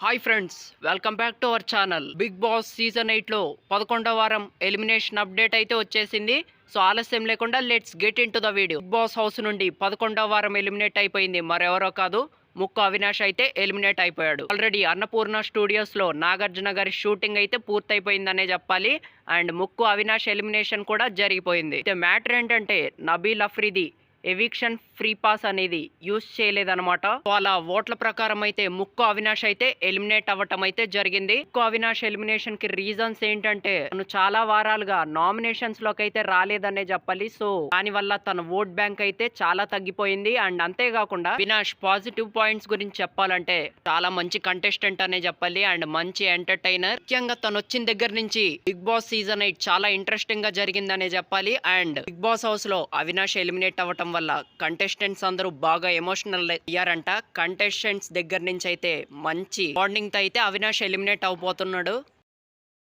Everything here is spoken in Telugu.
Hi friends, welcome back to our channel. Bigg Boss season 8లో 11వ వారం ఎలిమినేషన్ అప్డేట్ అయితే వచ్చేసింది. సో ఆలస్యం లేకుండా let's get into the video. Bigg Boss house నుండి 11వ వారం ఎలిమినేట్ అయిపోయింది, మరెవరో కాదు ముక్కు అవినాష్ అయితే ఎలిమినేట్ అయిపోయాడు. ఆల్రెడీ అన్నపూర్ణ స్టూడియోస్ లో నాగార్జున గారి షూటింగ్ అయితే పూర్తయిపోయిందనే చెప్పాలి. అండ్ ముక్కు అవినాష్ ఎలిమినేషన్ కూడా జరిగిపోయింది. అయితే మ్యాటర్ ఏంటంటే Nabeel Afridi eviction free pass అనేది యూజ్ చేయలేదన్నమాట. వాళ్ళ ఓట్ల ప్రకారం అయితే ముక్కు అవినాష్ అయితే ఎలిమినేట్ అవ్వటం అయితే జరిగింది. ముక్కు అవినాష్ ఎలిమినేషన్ కి రీజన్స్ ఏంటంటే తను చాలా వారాలుగా నామినేషన్స్ లోకి అయితే రాలేదనే చెప్పాలి. సో దాని వల్ల తన ఓట్ బ్యాంక్ అయితే చాలా తగ్గిపోయింది. అండ్ అంతేకాకుండా అవినాష్ పాజిటివ్ పాయింట్స్ గురించి చెప్పాలంటే చాలా మంచి కంటెస్టెంట్ అనే చెప్పాలి. అండ్ మంచి ఎంటర్టైనర్. ముఖ్యంగా తను వచ్చిన దగ్గర నుంచి బిగ్ బాస్ సీజన్ 8 చాలా ఇంట్రెస్టింగ్ గా జరిగిందనే చెప్పాలి. అండ్ బిగ్ బాస్ హౌస్ లో అవినాష్ ఎలిమినేట్ అవ్వటం వల్ల కంటెస్టెంట్స్ అందరూ బాగా ఎమోషనల్ అయ్యారంట. కంటెస్టెంట్స్ దగ్గర నుంచి అయితే మంచి బాండింగ్ తో అయితే అవినాష్ ఎలిమినేట్ అవబోతున్నాడు.